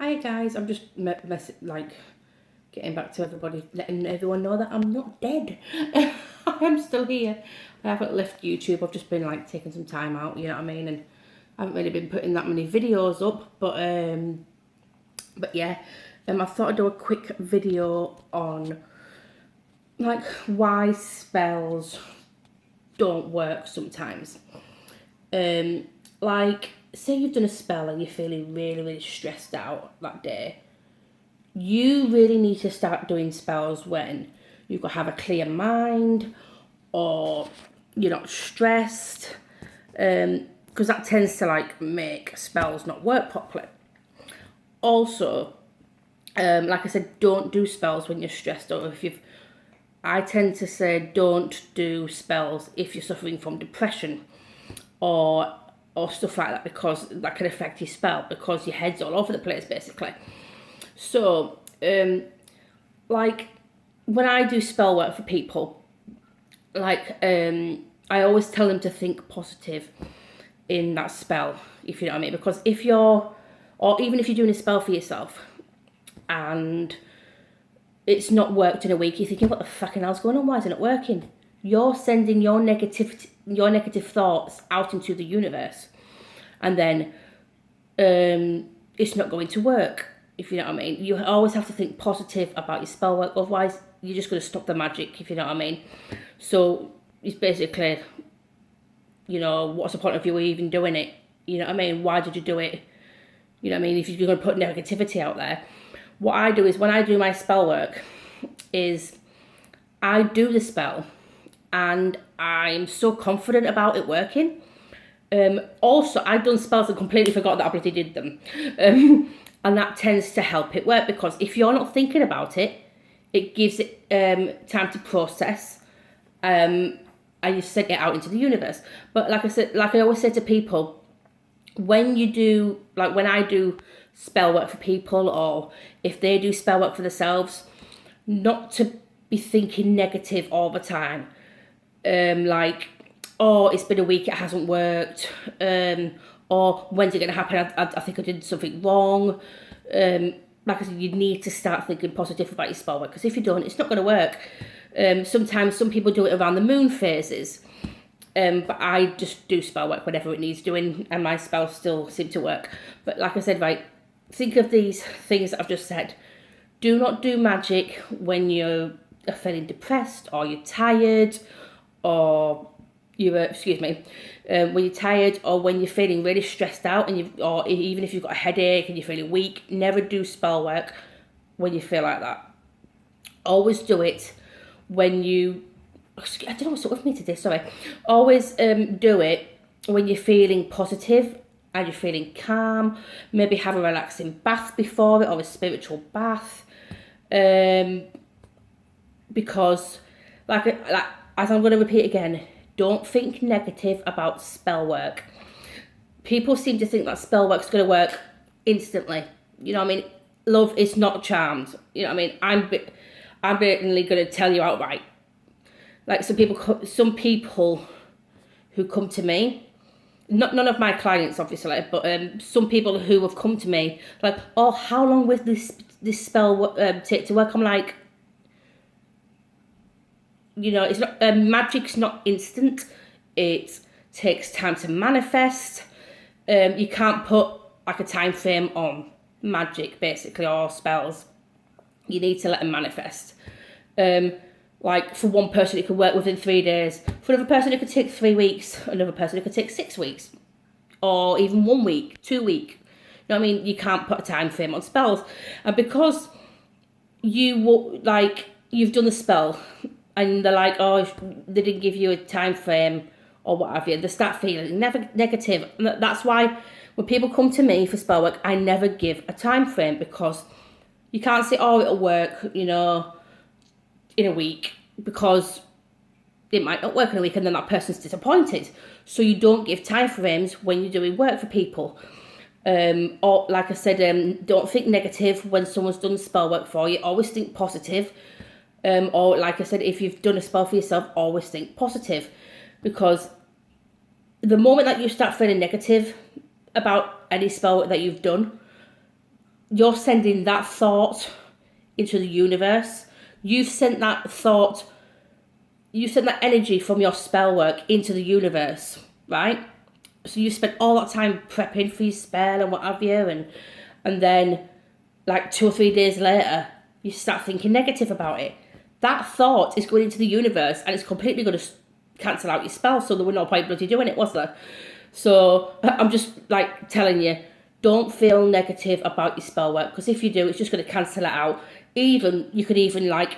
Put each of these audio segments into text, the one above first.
Hi guys, I'm just getting back to everybody, letting everyone know that I'm not dead. I'm still here. I haven't left YouTube. I've just been like taking some time out, you know what I mean, and I haven't really been putting that many videos up. But yeah, I thought I'd do a quick video on like why spells don't work sometimes. Like say you've done a spell and you're feeling really stressed out that day. You really need to start doing spells when you have a clear mind or you're not stressed, because that tends to like make spells not work properly. Also, like I said, don't do spells when you're stressed or if you've. I tend to say don't do spells if you're suffering from depression or stuff like that, because that can affect your spell because your head's all over the place basically. So, like when I do spell work for people, I always tell them to think positive in that spell, if you know what I mean. Because if you're, or even if you're doing a spell for yourself and it's not worked in a week, you're thinking, what the fucking hell's going on? Why isn't it working? You're sending your negative thoughts out into the universe, and then it's not going to work, if you know what I mean. You always have to think positive about your spell work, otherwise you're just going to stop the magic, if you know what I mean. So it's basically, what's the point of you even doing it? You know what I mean? Why did you do it? You know what I mean? If you're going to put negativity out there. What I do is when I do my spell work is I do the spell and I'm so confident about it working. Also, I've done spells and completely forgot that I bloody did them. And that tends to help it work, because if you're not thinking about it, it gives it time to process, and you send it out into the universe. But like I said, like I always say to people, when I do spell work for people, or if they do spell work for themselves, not to be thinking negative all the time. Like, oh, it's been a week, it hasn't worked, or when's it going to happen? I think I did something wrong. Like I said, you need to start thinking positive about your spell work, because if you don't, it's not going to work. Sometimes some people do it around the moon phases, but I just do spell work whenever it needs doing, and my spells still seem to work. But like I said, right, think of these things that I've just said. Do not do magic when you are feeling depressed, or you're tired, or when you're tired, or when you're feeling really stressed out, or even if you've got a headache and you're feeling weak. Never do spell work when you feel like that. Always do it when you, I don't know what's up with me today, sorry. Always do it when you're feeling positive and you're feeling calm. Maybe have a relaxing bath before it, or a spiritual bath. Because like as I'm going to repeat again, don't think negative about spell work. People seem to think that spell work's going to work instantly. You know what I mean? Love is not charmed. You know what I mean? I'm blatantly going to tell you outright. Like some people who come to me, none of my clients obviously, but some people who have come to me like, oh, how long will this spell take to work? I'm like, it's not, magic's not instant. It takes time to manifest. You can't put like a time frame on magic basically, or spells. You need to let them manifest. Like for one person it could work within 3 days, for another person it could take 3 weeks, another person it could take 6 weeks, or even 1 week, 2 weeks. You know what I mean? You can't put a time frame on spells. And because you've done the spell and they're like, oh, they didn't give you a time frame or what have you, they start feeling negative. And that's why when people come to me for spell work, I never give a time frame, because you can't say, oh, it'll work, in a week, because it might not work in a week and then that person's disappointed. So you don't give time frames when you're doing work for people. Or like I said, don't think negative when someone's done spell work for you. Always think positive. Or like I said, if you've done a spell for yourself, always think positive, because the moment that you start feeling negative about any spell that you've done, you're sending that thought into the universe. You've sent that thought, you sent that energy from your spell work into the universe, right? So you spent all that time prepping for your spell and what have you, and then like 2 or 3 days later, you start thinking negative about it. That thought is going into the universe and it's completely going to cancel out your spell, so there was no point bloody doing it, was there? So I'm just like telling you, don't feel negative about your spell work, because if you do, it's just going to cancel it out. You could even like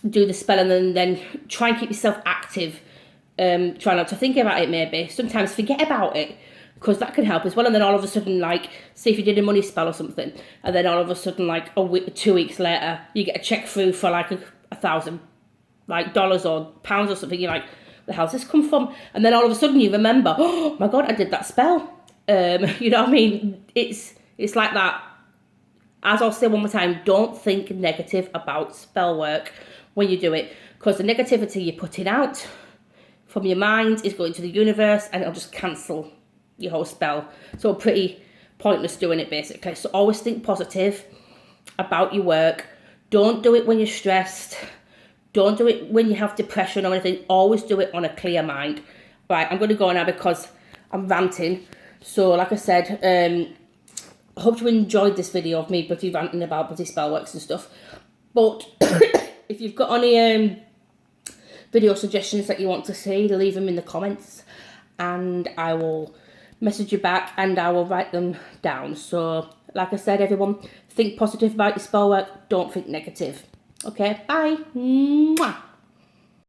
do the spell and then try and keep yourself active. Try not to think about it maybe. Sometimes forget about it, because that can help as well. And then all of a sudden, like, say if you did a money spell or something, and then all of a sudden, like, 2 weeks later, you get a check through for like $1,000, like dollars or pounds or something. You're like, the hell's this come from? And then all of a sudden you remember, oh my God, I did that spell. You know what I mean? It's like that. As I'll say one more time, don't think negative about spell work when you do it, because the negativity you're putting out from your mind is going to the universe and it'll just cancel your whole spell. So pretty pointless doing it basically. So always think positive about your work. Don't do it when you're stressed. Don't do it when you have depression or anything. Always do it on a clear mind. Right, I'm going to go now because I'm ranting. So like I said, I hope you enjoyed this video of me bloody ranting about bloody spellworks and stuff. But if you've got any video suggestions that you want to see, leave them in the comments and I will message you back and I will write them down. So like I said, everyone, think positive about your spell work. Don't think negative. Okay, bye. Mwah.